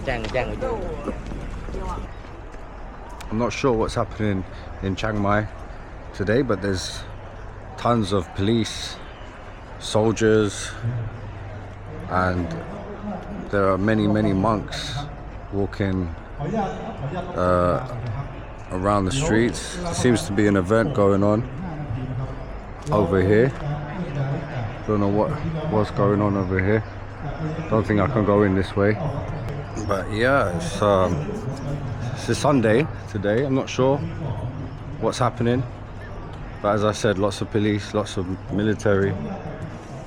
I'm not sure what's happening in Chiang Mai today, but there's tons of police, soldiers, and there are many monks walking around the streets. There seems to be an event going on over here. Don't know what's going on over here. Don't think I can go in this way. But yeah, it's a Sunday today. I'm not sure what's happening. But as I said, lots of police, lots of military,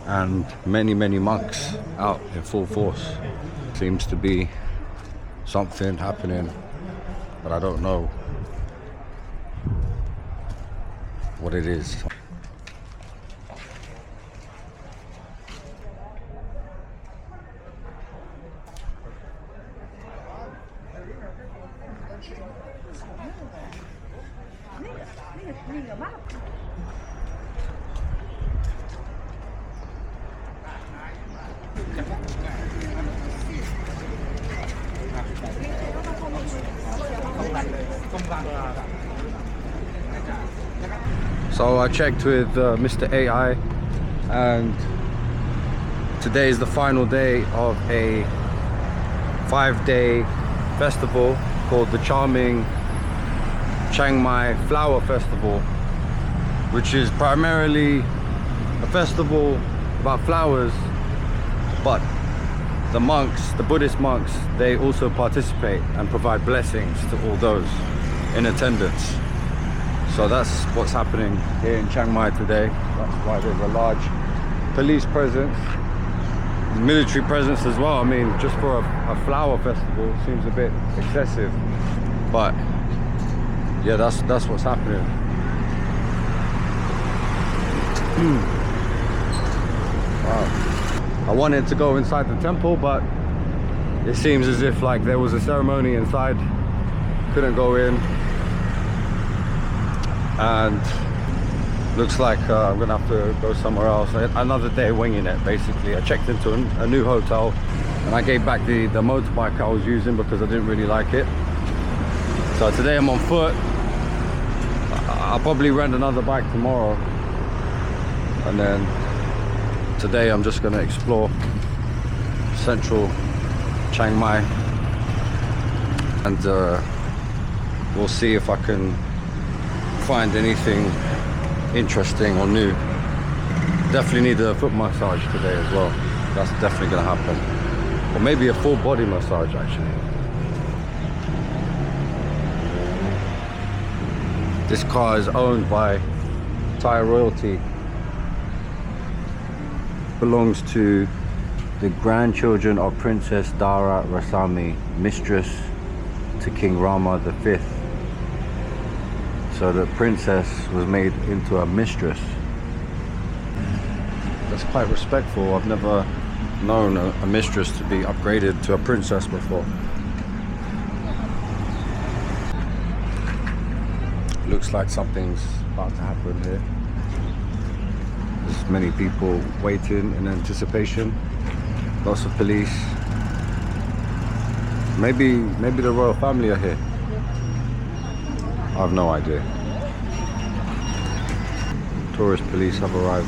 and many monks out in full force. Seems to be something happening, but I don't know what it is. So I checked with Mr. AI, and today is the final day of a 5-day festival called the charming Chiang Mai Flower Festival, which is primarily a festival about flowers, but the monks, the Buddhist monks, they also participate and provide blessings to all those in attendance. So that's what's happening here in Chiang Mai today. That's why there's a large police presence, military presence as well. I mean, just for a flower festival seems a bit excessive, but yeah, that's what's happening. Wow. I wanted to go inside the temple, but it seems as if like there was a ceremony inside, couldn't go in. And looks like I'm gonna have to go somewhere else. Another day winging it, basically. I checked into a new hotel, and I gave back the motorbike I was using because I didn't really like it. So today I'm on foot. I'll probably rent another bike tomorrow, and then today I'm just gonna explore central Chiang Mai, and we'll see if I can find anything interesting or new. Definitely need a foot massage today as well. That's definitely gonna happen. Or maybe a full body massage actually. This car is owned by Thai royalty. Belongs to the grandchildren of Princess Dara Rasami, mistress to King Rama V. So the princess was made into a mistress. That's quite respectful. I've never known a mistress to be upgraded to a princess before. Looks like something's about to happen here. There's many people waiting in anticipation. Lots of police. Maybe the royal family are here. I have no idea. Tourist police have arrived.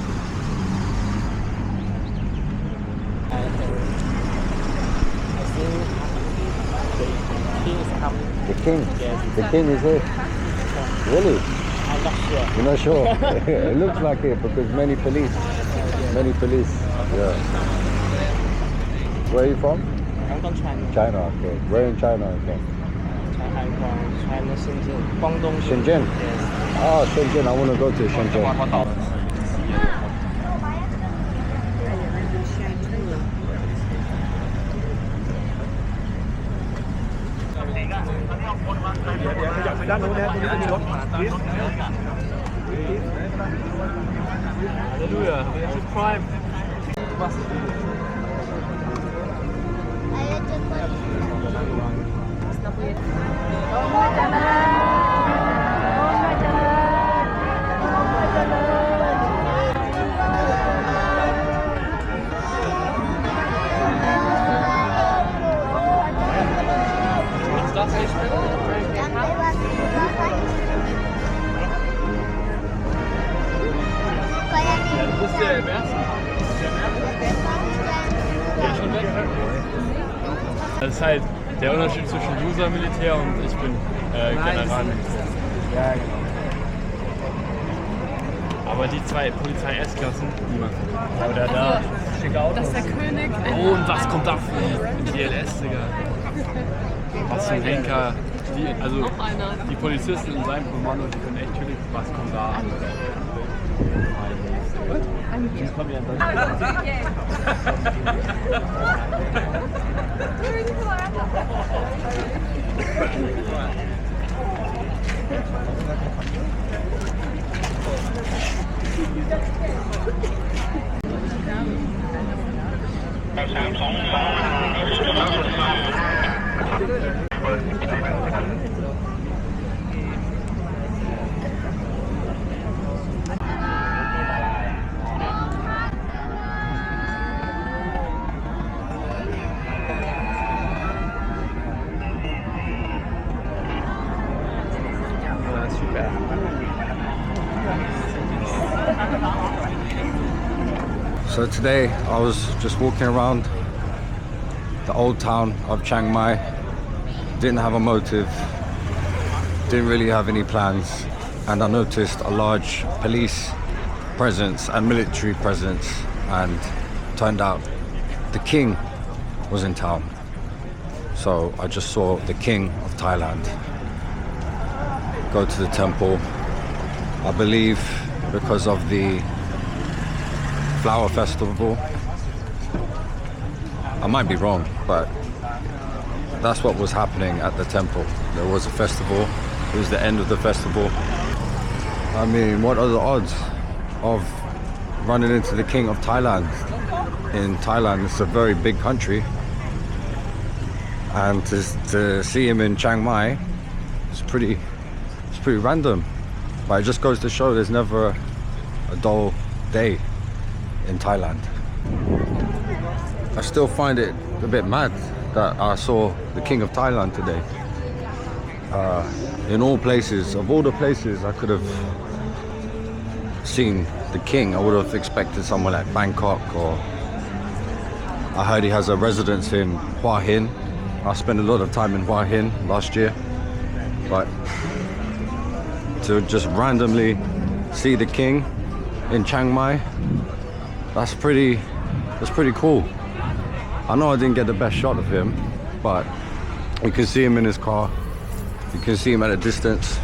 The king? Yes. The king is here? Really? I'm not sure. You're not sure? It looks like it because many police. Many police. Yeah. Where are you from? I'm from China. China, okay. Where in China are you from? I'm from China, Shenzhen. Guangdong. Shenzhen? Yes. Oh, Shenzhen. I want to go to Shenzhen. Hallelujah. We have prime. ersten. Der ist schon weg. Das ist halt der Unterschied zwischen User-Militär und ich bin Generalmilitär. Ja, genau. Aber die zwei Polizei-S-Klassen, niemand. Oder da, schicke Autos. Das ist der König. Oh, und was kommt da für ein DLS, Digga? Was für ein Henker. Also, die Polizisten in seinem Kommando, die können echt chillig. Was kommt da an? Ich komme ja in Deutschland. So today I was just walking around the old town of Chiang Mai. Didn't have a motive, didn't really have any plans, and I noticed a large police presence and military presence, and turned out the king was in town. So I just saw the King of Thailand go to the temple, I believe because of the flower festival. I might be wrong, but that's what was happening at the temple. There was a festival, it was the end of the festival. I mean, what are the odds of running into the King of Thailand? In Thailand, it's a very big country, and to see him in Chiang Mai, it's pretty random. But it just goes to show there's never a dull day in Thailand. I still find it a bit mad that I saw the King of Thailand today. In all places, of all the places I could have seen the king, I would have expected somewhere like Bangkok, or I heard he has a residence in Hua Hin. I spent a lot of time in Hua Hin last year, but to just randomly see the king in Chiang Mai, that's pretty cool. I know I didn't get the best shot of him, but you can see him in his car, you can see him at a distance,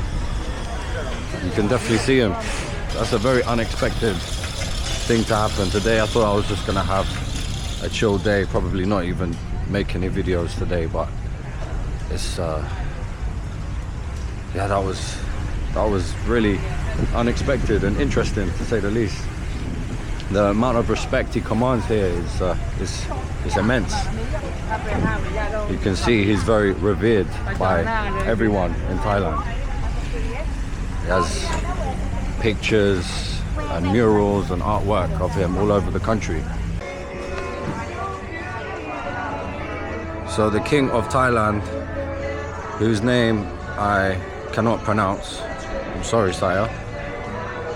you can definitely see him. That's a very unexpected thing to happen today. I thought I was just gonna have a chill day, probably not even make any videos today, but it's yeah, that was really unexpected and interesting, to say the least. The amount of respect he commands here is immense. You can see he's very revered by everyone in Thailand. He has pictures and murals and artwork of him all over the country. So the King of Thailand, whose name I cannot pronounce, I'm sorry, sire,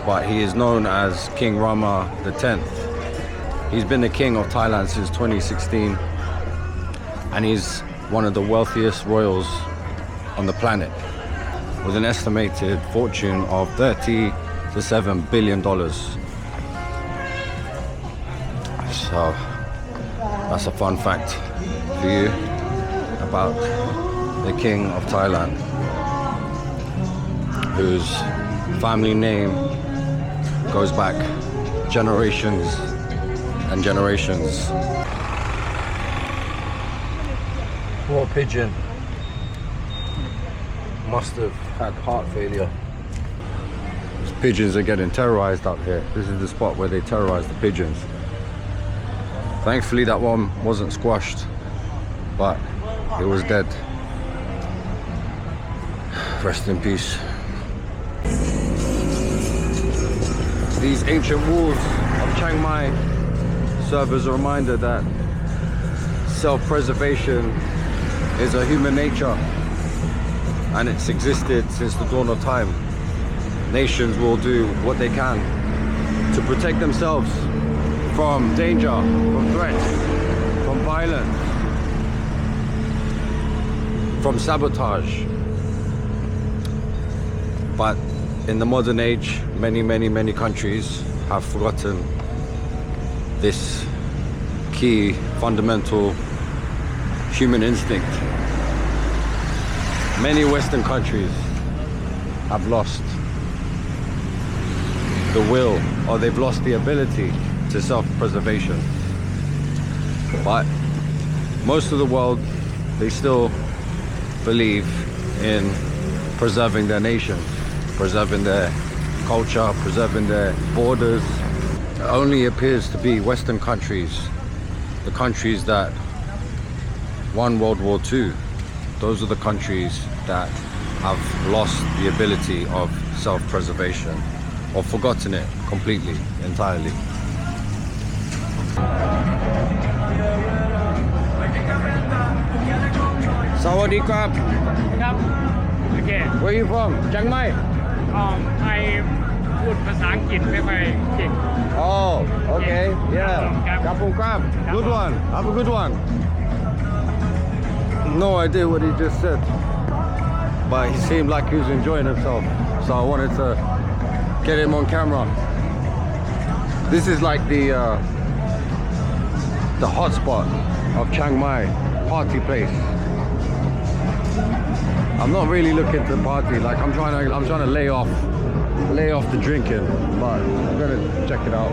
but he is known as King Rama X. He's been the King of Thailand since 2016, and he's one of the wealthiest royals on the planet, with an estimated fortune of $30 to $7 billion. So that's a fun fact for you about the King of Thailand, whose family name goes back generations and generations. Poor pigeon must have had heart failure. These pigeons are getting terrorized out here. This is the spot where they terrorize the pigeons. Thankfully that one wasn't squashed, but it was dead. Rest in peace. These ancient walls of Chiang Mai serve as a reminder that self-preservation is a human nature, and it's existed since the dawn of time. Nations will do what they can to protect themselves from danger, from threats, from violence, from sabotage. But in the modern age, many countries have forgotten this key, fundamental human instinct. Many Western countries have lost the will, or they've lost the ability to self-preservation. But most of the world, they still believe in preserving their nation, preserving their culture, preserving their borders. It only appears to be Western countries, the countries that won World War II. Those are the countries that have lost the ability of self-preservation, or forgotten it completely, entirely. Sawadee krap. ครับโอเค Where are you from? Chiang Mai? I พูดภาษาอังกฤษไม่ค่อยเก่ง Oh, okay, yeah. Krap. Kapung krap. Good one. Have a good one. No idea what he just said, but he seemed like he was enjoying himself, so I wanted to get him on camera. This is like the hotspot of Chiang Mai, party place. I'm not really looking to party, like I'm trying to lay off the drinking, but I'm gonna check it out.